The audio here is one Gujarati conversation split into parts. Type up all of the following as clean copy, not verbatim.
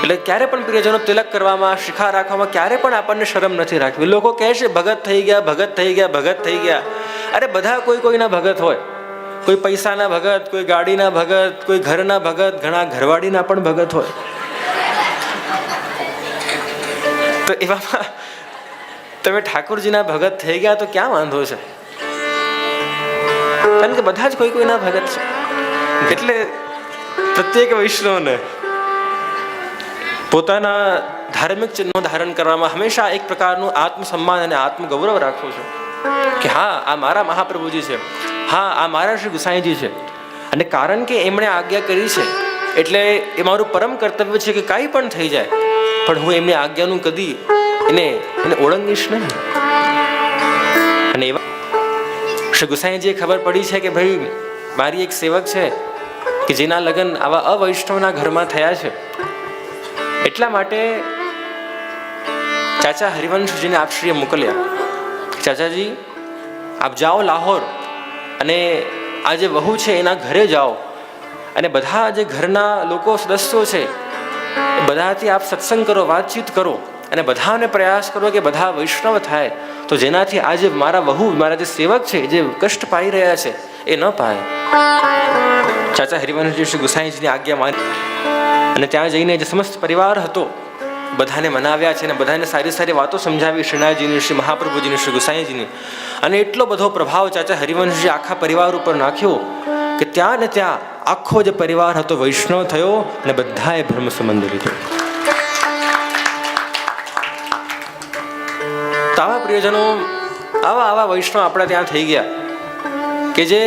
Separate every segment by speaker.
Speaker 1: એટલે ક્યારે પણ પ્રિયજનો તિલક કરવામાં, શિખા રાખવામાં ક્યારે પણ આપણને શરમ નથી રાખવી. લોકો કહે છે ભગત થઈ ગયા, ભગત થઈ ગયા, ભગત થઈ ગયા. અરે બધા કોઈના ભગત હોય. કોઈ પૈસાના ભગત, કોઈ ગાડીના ભગત, કોઈ ઘરના ભગત, ઘણા ઘરવાળીના પણ ભગત હોય. તો એવામાં તમે ઠાકોરજીના ભગત થઈ ગયા તો ક્યાં વાંધો છે? કારણ કે બધા જ કોઈના ભગત છે. એટલે પ્રત્યેક વૈષ્ણવને પોતાના ધાર્મિક ચિહ્નો ધારણ કરવામાં હંમેશા એક પ્રકારનું આત્મસન્માન અને આત્મગૌરવ રાખવું છે કે હા, આ મારા મહાપ્રભુજી છે, હા, આ મારા શ્રી ગુસાઈજી છે. અને કારણ કે એમણે આજ્ઞા કરી છે એટલે એ મારું પરમ કર્તવ્ય છે કે કાંઈ પણ થઈ જાય પણ હું એમની આજ્ઞાનું કદી એને ઓળંગીશ નહીં. અને એવા શ્રી ગુસાઈજીએ ખબર પડી છે કે ભાઈ મારી એક સેવક છે કે જેના લગ્ન આવા અવૈષ્ણવના ઘરમાં થયા છે. એટલા માટે ચાચા હરિવંશજીને આપશ્રીએ મોકલ્યા. ચાચાજી, આપ જાઓ લાહોર અને આ જે વહુ છે એના ઘરે જાઓ અને બધા જે ઘરના લોકો સદસ્યો છે એ બધાથી આપ સત્સંગ કરો, વાતચીત કરો અને બધાને પ્રયાસ કરો કે બધા વૈષ્ણવ થાય તો જેનાથી આજે મારા વહુ, મારા જે સેવક છે જે કષ્ટ પાઈ રહ્યા છે એ ન પાય. ચાચા હરિવંશજી શ્રી ગુસાઈજીની આજ્ઞા માની અને ત્યાં જઈને જે સમસ્ત પરિવાર હતો બધાને મનાવ્યા છે અને બધાને સારી સારી વાતો સમજાવી શ્રીનાથજીની, શ્રી મહાપ્રભુજીની, શ્રી ગુસાઈજીની. અને એટલો બધો પ્રભાવ ચાચા હરિવંશજી આખા પરિવાર ઉપર નાખ્યો કે ત્યાં ને ત્યાં આખો જે પરિવાર હતો વૈષ્ણવ થયો અને બધાએ બ્રહ્મ સંબંધ લીધો. તો આવા પ્રિયજનો, આવા વૈષ્ણવ આપણા ત્યાં થઈ ગયા કે જે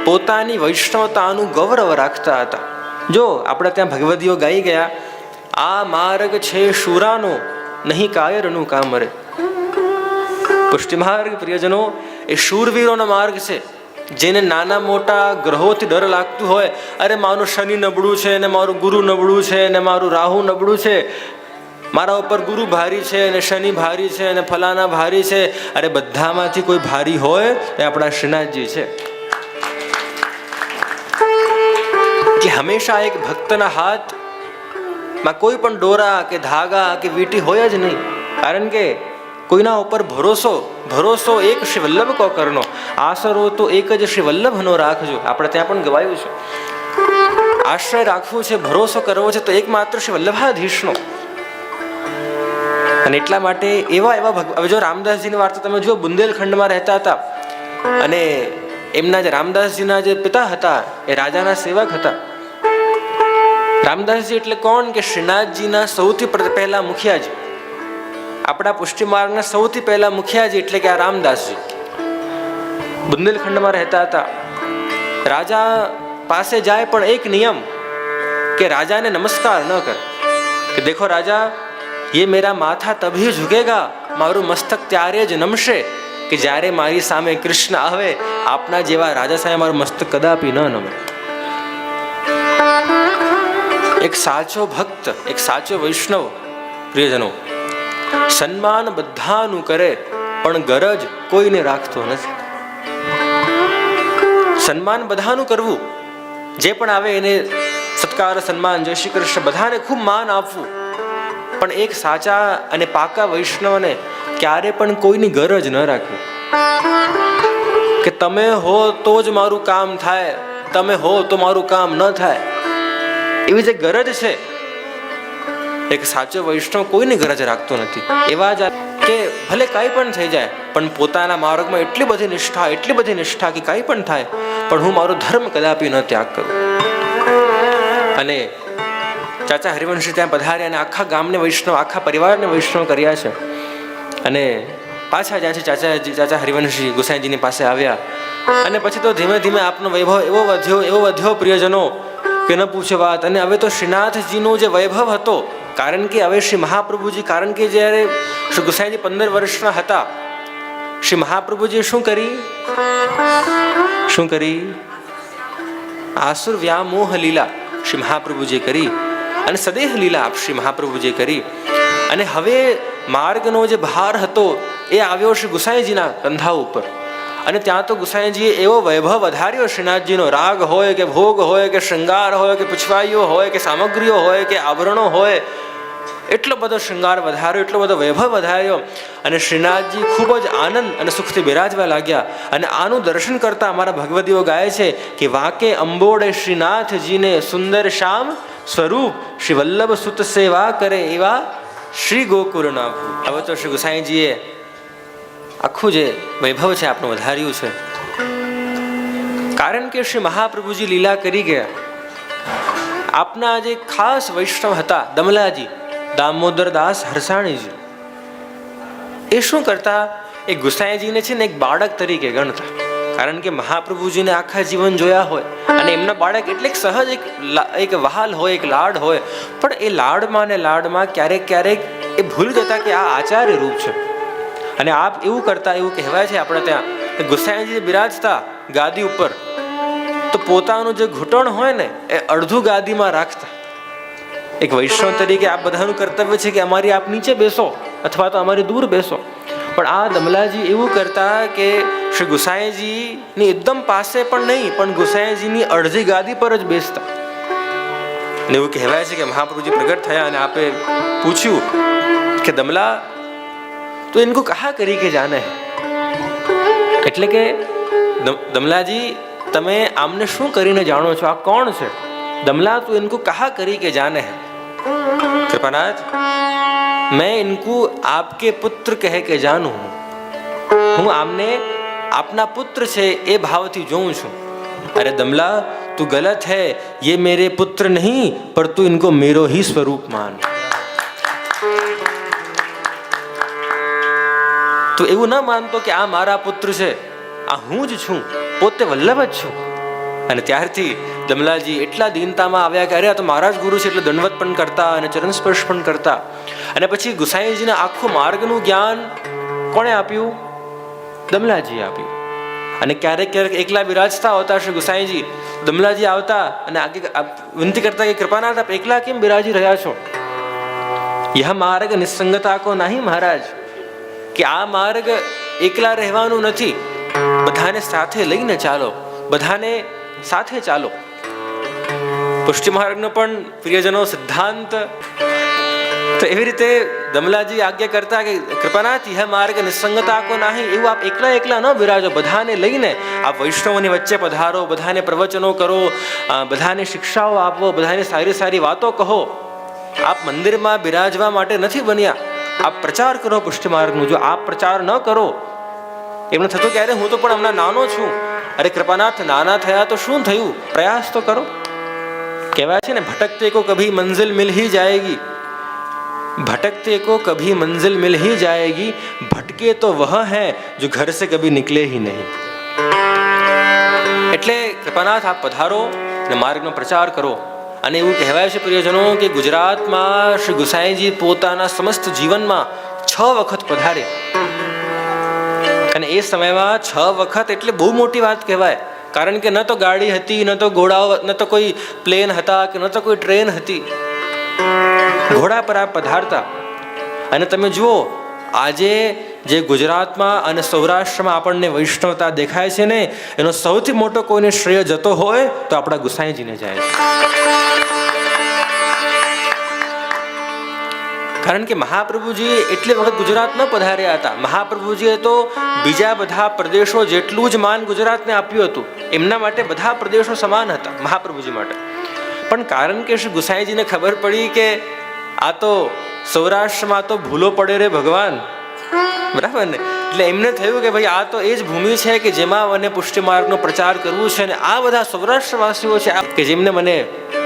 Speaker 1: પોતાની વૈષ્ણવતાનું ગૌરવ રાખતા હતા. જો આપણા ત્યાં ભગવદીઓ ગાઈ ગયા, આ માર્ગ છે શૂરાનો, નહીં કાયરનું કામ રે. પુષ્ટિ માર્ગ પ્રિયજનો એ શૂરવીરોનો માર્ગ છે. જેને નાના મોટા ગ્રહોથી ડર લાગતું હોય, અરે મારું શનિ નબળું છે ને મારું ગુરુ નબળું છે ને મારું રાહુ નબળું છે, મારા ઉપર ગુરુ ભારી છે અને શનિ ભારી છે અને ફલાના ભારી છે. અરે બધામાંથી કોઈ ભારી હોય એ આપણા શ્રીનાથજી છે. કે હંમેશા એક ભક્તના હાથમાં કોઈ પણ દોરા કે ધાગા કે વીંટી હોય જ નહીં. કારણ કે કોઈના ઉપર ભરોસો એક શ્રી વલ્લભ કો કરનો, આશરો તો એક જ શ્રી વલ્લભનો રાખજો. આપણે ત્યાં પણ ગવાયું છે. આશ્રય રાખવું છે, ભરોસો કરવો છે તો એકમાત્ર શ્રી વલ્લભાધીશનો. અને એટલા માટે એવા હવે જો રામદાસજીની વાર્તા તમે જો, બુંદેલખંડમાં રહેતા હતા અને એમના જે રામદાસજીના જે પિતા હતા એ રાજાના સેવક હતા. રામદાસજી એટલે કોણ? કે શ્રીનાથજીના સૌથી પહેલા મુખિયાજી, આપણા પુષ્ટિ માર્ગના સૌથી પહેલા મુખિયાજી એટલે કે આ રામદાસજી બુંદેલખંડમાં રહેતા હતા. રાજા પાસે જાય પણ એક નિયમ કે રાજાને નમસ્કાર ન કરે. કે દેખો રાજા, ये मेरा माथा तभी झुकेगा, મારું મસ્તક ત્યારે જ નમશે કે જ્યારે મારી સામે કૃષ્ણ આવે. આપના જેવા રાજા સામે મારું મસ્તક કદાપી ન નમે. એક સાચો ભક્ત, એક સાચો વૈષ્ણવ પ્રિયજનો સન્માન બધાનું કરે પણ ગરજ કોઈને રાખતો નથી. સન્માન બધાનું કરવું, જે પણ આવે એને સત્કાર, સન્માન, જય શ્રી કૃષ્ણ બધાને ખૂબ માન આપવું. પણ એક સાચા અને પાકા વૈષ્ણવને ક્યારે પણ કોઈની ગરજ ન રાખવી કે તમે હો તો જ મારું કામ થાય, તમે હો તો મારું કામ ન થાય. એવી જે ગરજ છે, એક સાચો વૈષ્ણવ કોઈની ગરજ રાખતો નથી. એવા જ કે ભલે કાંઈ પણ થઈ જાય પણ પોતાના માર્ગમાં એટલી બધી નિષ્ઠા કે કાંઈ પણ થાય પણ હું મારો ધર્મ કદાપી ન ત્યાગ કરું. અને ચાચા હરિવંશજી ત્યાં પધાર્યા અને આખા ગામને વૈષ્ણવ, આખા પરિવારને વૈષ્ણવ કર્યા છે. અને પાછા જાય છે ચાચા હરિવંશજી ગુસાઈજીની પાસે આવ્યા. અને પછી તો ધીમે ધીમે આપનો વૈભવ એવો વધ્યો પ્રિયજનો કે ન પૂછે વાત. અને હવે તો શ્રીનાથજીનો જે વૈભવ હતો, કારણ કે હવે શ્રી મહાપ્રભુજી, કારણ કે જ્યારે શ્રી ગુસાઈજી 15 વર્ષના હતા, શ્રી મહાપ્રભુજીએ શું કરી? આસુર વ્યામોહ લીલા શ્રી મહાપ્રભુજીએ કરી અને સદેહ લીલા શ્રી મહાપ્રભુજીએ કરી. અને હવે માર્ગનો જે ભાર હતો એ આવ્યો શ્રી ગુસાઈજીના કંધા ઉપર. અને ત્યાં તો ગુસાઈજીએ એવો વૈભવ વધાર્યો શ્રીનાથજીનો, રાગ હોય કે ભોગ હોય કે શૃંગાર હોય કે પૂછવાઈઓ હોય કે સામગ્રીઓ હોય કે આભરણો હોય, એટલો બધો શૃંગાર વધાર્યો, એટલો બધો વૈભવ વધાર્યો. અને શ્રીનાથજી ખૂબ જ આનંદ અને સુખથી બિરાજવા લાગ્યા. અને આનું દર્શન કરતા અમારા ભગવદીઓ ગાય છે કે વાકે અંબોડે શ્રીનાથજીને સુંદર શ્યામ સ્વરૂપ, શ્રી વલ્લભ સુત સેવા કરે એવા શ્રી ગોકુળનાથ. હવે તો શ્રી ગુસાઈજીએ આખું જે વૈભવ છે આપણું વધાર્યું છે, કારણ કે શ્રી મહાપ્રભુજી લીલા કરી ગયા. આપના જે ખાસ વૈષ્ણવ હતા દમલાજી, દામોદરદાસ હરસાણીજી, એ શું કરતા, એ ગુસાઈજીને છે ને એક બાળક તરીકે ગણતા. કારણ કે મહાપ્રભુજીને આખા જીવન જોયા હોય અને એમના બાળક એટલે સહજ એક વહાલ હોય, એક લાડ હોય. પણ એ લાડમાં ને લાડમાં ક્યારેક ક્યારેક એ ભૂલી જતા કે આ આચાર્ય રૂપ છે. અને આપ એવું કરતા, એવું કહેવાય છે આપણે ત્યાં, ગુસાઈજી બિરાજતા ગાદી ઉપર તો પોતાનું જે ઘૂંટણ હોય ને એ અડધું ગાદીમાં રાખતા. એક વૈષ્ણવ તરીકે આપ બધાનું કર્તવ્ય છે કે અમારી આપ નીચે બેસો અથવા તો અમારી દૂર બેસો. પણ આ દમલાજી એવું કરતા કે શ્રી ગુસાઈજીની એકદમ પાસે પણ નહીં, પણ ગુસાઈજીની અડધી ગાદી પર જ બેસતા. અને એવું કહેવાય છે કે મહાપ્રભુજી પ્રગટ થયા અને આપે પૂછ્યું કે દમલા તો ઇनको કહા કરી કે જાને હૈ, એટલે કે દમલાજી તમે આમને શું કરીને જાણો છો, આ કોણ છે? दमला तो इनको कहा करी के जाने हैं कृपानाथ, मैं इनको आपके पुत्र कह के जानू हूँ. હું આમને આપના પુત્ર છે એ ભાવથી જોઉં છું. અરે દમલા તું ગલત है, ये मेरे पुत्र नहीं पर तू इनको मेरो ही स्वरूप मान. તું એવું ના માનતો કે આ મારા પુત્ર છે, આ હું જ છું, પોતે વલ્લભ જ છું. અને ત્યારથી દમલાજી એટલા દીનતામાં આવ્યા કે અરે આ તો મારા જ ગુરુ છે, એટલે દંડવત પણ કરતા અને ચરણ સ્પર્શ પણ કરતા. અને પછી ગુસાઈજીને આખું માર્ગનું જ્ઞાન કોણે આપ્યું? દમલાજી આપ્યું. અને ક્યારેક ક્યારેક એકલા બિરાજતા હોતા શ્રી ગુસાઈજી, દમલાજી આવતા અને આગે વિનંતી કરતા કે કૃપાનાથ આપ એકલા કેમ બિરાજી રહ્યા છો? યહ માર્ગ નિસંગતા કો નહીં મહારાજ, કે આ માર્ગ એકલા રહેવાનું નથી, બધાને સાથે લઈને ચાલો, બધાને સાથે ચાલો. પુષ્ટિ માર્ગનો પણ પ્રિયજનો સિદ્ધાંત. તો એવી રીતે દમલાજી આજ્ઞા કરતા કે કૃપાનાથ યહ માર્ગ નિસંગતા કો નહીં, એવું આપ એકલા એકલા ન બિરાજો, બધાને લઈને આપ વૈષ્ણવોની વચ્ચે પધારો, બધાને પ્રવચનો કરો, બધાને શિક્ષાઓ આપો, બધાને સારી સારી વાતો કહો. આપ મંદિરમાં બિરાજવા માટે નથી બન્યા, આપ પ્રચાર કરો પુષ્ટિ માર્ગનું. જો આપ પ્રચાર ન કરો, એમને થતું કે અરે હું તો પણ હમણાં નાનો છું. અરે કૃપાનાથ નાના થયા તો શું થયું, પ્રયાસ તો કરો. કહેવાય છે ને ભટકતે કો કભી મંઝિલ મિલ હી જાયેગી, ભટકતે કો કભી મંઝિલ મિલ હી જાયેગી, ભટકે તો વહ હૈ જો ઘર સે કભી નિકલે હી નહીં. એટલે કૃપાનાથ આપ પધારો અને માર્ગનો પ્રચાર કરો. અને એવું કહેવાય છે પ્રિયજનો કે ગુજરાતમાં શ્રી ગુસાઈજી પોતાના સમસ્ત જીવનમાં 6 વખત પધારે. અને એ સમયમાં 6 વખત એટલે બહુ મોટી વાત કહેવાય, કારણ કે ન તો ગાડી હતી, ન તો ઘોડાઓ, ન તો કોઈ પ્લેન હતા, કે ન તો કોઈ ટ્રેન હતી. ઘોડા પર આ પધારતા. અને તમે જુઓ આજે જે ગુજરાતમાં અને સૌરાષ્ટ્રમાં આપણને વૈષ્ણવતા દેખાય છે ને, એનો સૌથી મોટો કોઈને શ્રેય જતો હોય તો આપણા ગુસાઈજીને જાય છે. કારણ કે મહાપ્રભુજી એટલી વખત ગુજરાત ન પધાર્યા હતા. મહાપ્રભુજીએ તો બીજા બધા પ્રદેશો જેટલું જ માન ગુજરાતને આપ્યું હતું. એમના માટે બધા પ્રદેશો સમાન હતા મહાપ્રભુજી માટે. પણ કારણ કે શ્રી ગુસાઈજીને ખબર પડી કે આ તો સૌરાષ્ટ્રમાં તો ભૂલો પડે રે ભગવાન, બરાબર ને, એટલે એમને થયું કે ભાઈ આ તો એ જ ભૂમિ છે કે જેમાં મને પુષ્ટિ માર્ગનો પ્રચાર કરવું છે, અને આ બધા સૌરાષ્ટ્રવાસીઓ છે કે જેમને મને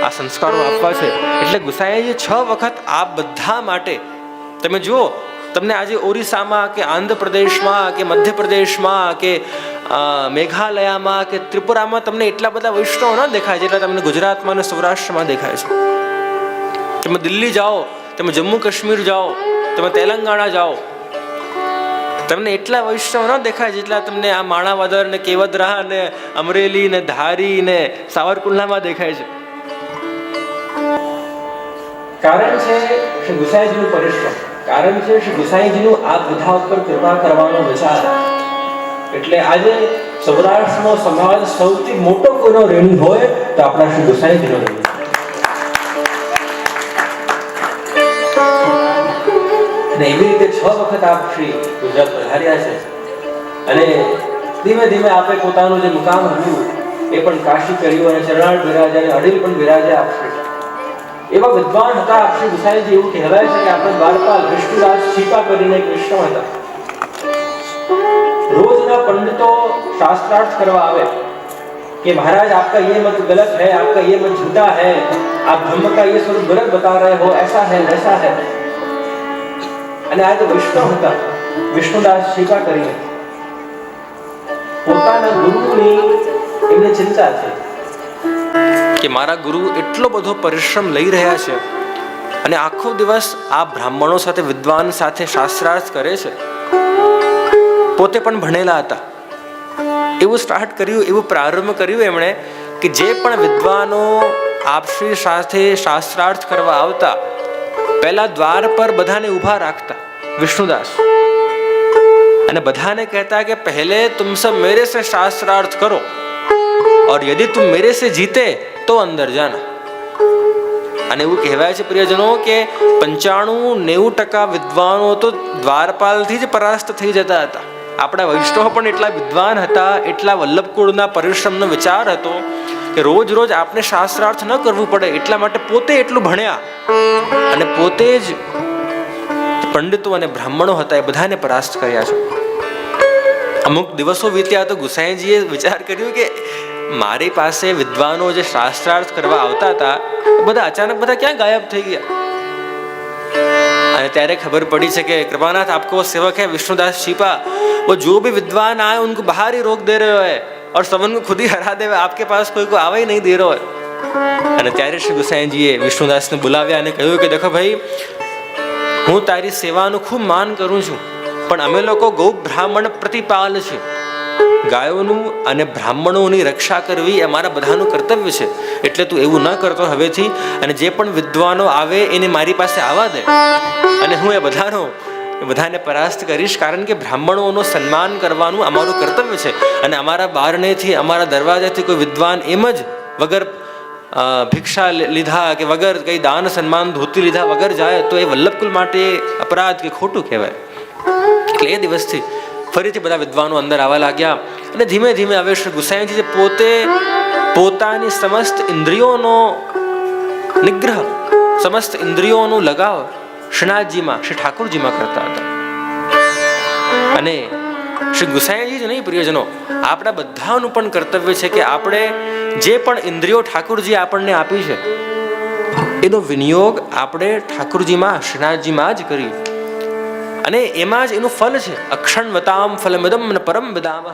Speaker 1: આ સંસ્કારો આપવા છે. એટલે ગુસાઈજી 6 વખત આ બધા માટે, તમે જુઓ તમને આજે ઓરિસ્સામાં કે આંધ્રપ્રદેશમાં કે મધ્યપ્રદેશમાં કે મેઘાલયામાં કે ત્રિપુરામાં તમને એટલા બધા વૈષ્ણવો ન દેખાય જેટલા તમને ગુજરાતમાં અને સૌરાષ્ટ્રમાં દેખાય છે. તમે દિલ્હી જાઓ, તમે જમ્મુ કાશ્મીર જાઓ, તમે તેલંગાણા જાઓ, તમને એટલા વૈષ્ણવ ન દેખાય જેટલા તમને આ માણાવદર ને કેવદરા ને અમરેલી ને ધારી ને સાવરકુંડલામાં દેખાય છે. કારણ છે શ્રી ગુસાઈજીનું પરિશ્રમ, કારણ છે શ્રી ગુસાઈજીનું આ બધા ઉપર કૃપા કરવાનો વિચાર. એટલે આજે સૌરાષ્ટ્રનો સમાજ સૌથી મોટો કોઈનો ઋણી હોય તો આપણા શ્રી ગોસાઈજીનો ઋણી. અને એવી રીતે 6 વખત આપ શ્રી ગુજરાત પધાર્યા છે અને ધીમે ધીમે આપે પોતાનું જે મુકામ હતું એ પણ કાશી કર્યું અને ચરણાળ બિરાજ્યા અને અડીલ પણ બિરાજ્યા આપશ્રી. એવા વિદ્વાન હતા આપશ્રી ગોસાઈજી. એવું કહેવાય છે કે આપણે દ્વારપાલ વિષ્ણુદાસ છીપા કરીને એક વિષ્ણુ હતા. रोजना पंडितों शास्त्रार्थ करवा आवे कि महाराज आपका ये मत गलत है, आपका ये मत झूठा है, आप ब्रह्म का ये स्वरूप गलत बता रहे हो, ऐसा है वैसा है. અને આ તો વિષ્ણુ હતા વિષ્ણુદાસ છીપા કરીને પોતાના ગુરુની એમને ચિંતા છે કે મારા ગુરુ એટલો બધો પરિશ્રમ લઈ રહ્યા છે અને આખો દિવસ આ બ્રાહ્મણો સાથે વિદ્વાન સાથે શાસ્ત્રાર્થ કરે છે. પોતે પણ ભણેલા હતા. એવું સ્ટાર્ટ કર્યું, એવું પ્રારંભ કર્યું એમણે કે જે પણ વિદ્વાનો આપશ્રી સાથે શાસ્ત્રાર્થ કરવા આવતા પહેલા દ્વાર પર બધાને ઊભા રાખતા વિષ્ણુદાસ અને બધાને કહેતા કે પહેલે तुम सब मेरे से शास्त्रार्थ करो और यदि तुम मेरे से जीते तो अंदर जाना. અને એવું કહેવાય છે પ્રિયજનો કે 95-90% વિદ્વાનો તો દ્વારપાલથી જ પરાસ્ત થઈ જતા હતા. આપણા વૈષ્ણવ પણ એટલા વિદ્વાન હતા, એટલા વલ્લભકુળના પરિશ્રમનો વિચાર હતો કે રોજ રોજ આપને શાસ્ત્રાર્થ ન કરવું પડે એટલા માટે પોતે એટલું ભણ્યા અને પોતે જ પંડિતો અને બ્રાહ્મણો હતા એ બધાને પરાસ્ત કર્યા છે. અમુક દિવસો વીત્યા તો ગુસાઈજીએ વિચાર કર્યું કે મારી પાસે વિદ્વાનો જે શાસ્ત્રાર્થ કરવા આવતા હતા બધા અચાનક બધા ક્યાં ગાયબ થઈ ગયા. અને ત્યારે ખબર પડી છે કે कृपानाथ आपको सेवक है विष्णुदास छिपा, वो जो भी विद्वान आए उनको बाहर ही रोक दे रहे है और सब उनको खुद ही हरा दे, आपके पास कोई को आवे ही नहीं दे रहा है. અને ત્યારે શ્રી ગુસાઈજીએ વિષ્ણુદાસને બોલાવ્યા અને કહ્યું કે દેખો ભાઈ, હું તારી સેવાનું ખૂબ માન કરું છું પણ અમે લોકો ગૌ બ્રાહ્મણ પ્રતિપાલ છે. ગાયોનું અને બ્રાહ્મણોની રક્ષા કરવી એ અમારા બધાનું કર્તવ્ય છે. એટલે તું એવું ન કરતો હવેથી, અને જે પણ વિદ્વાનો આવે એને મારી પાસે આવવા દે અને હું એ બધાને પરાસ્ત કરીશ. કારણ કે બ્રાહ્મણોનું સન્માન કરવાનું અમારું કર્તવ્ય છે અને અમારા બારણેથી અમારા દરવાજાથી કોઈ વિદ્વાન એમ જ વગર ભિક્ષા લીધા કે વગર કઈ દાન સન્માન ધોતી લીધા વગર જાય તો એ વલ્લભકુલ માટે અપરાધ કે ખોટું કહેવાય. એટલે એ દિવસથી ફરીથી બધા વિદ્વાનો અંદર આવવા લાગ્યા અને ધીમે ધીમે હવે શ્રી ગુસાઈજી પોતે પોતાની સમસ્ત ઇન્દ્રિયોનો નિગ્રહ, સમસ્ત ઇન્દ્રિયોનો લગાવ શ્રીનાથજીમાં, શ્રી ઠાકોરજીમાં કરતા હતા. અને શ્રી ગુસાઈજી જ નહીં પ્રિયજનો, આપણા બધાનું પણ કર્તવ્ય છે કે આપણે જે પણ ઇન્દ્રિયો ઠાકોરજી આપણને આપી છે એનો વિનિયોગ આપણે ઠાકોરજીમાં, શ્રીનાથજીમાં જ કરીએ અને એમાં જ એનું ફલ છે. અક્ષણવતામ ફલમિદમ ન પરમ વિદામઃ.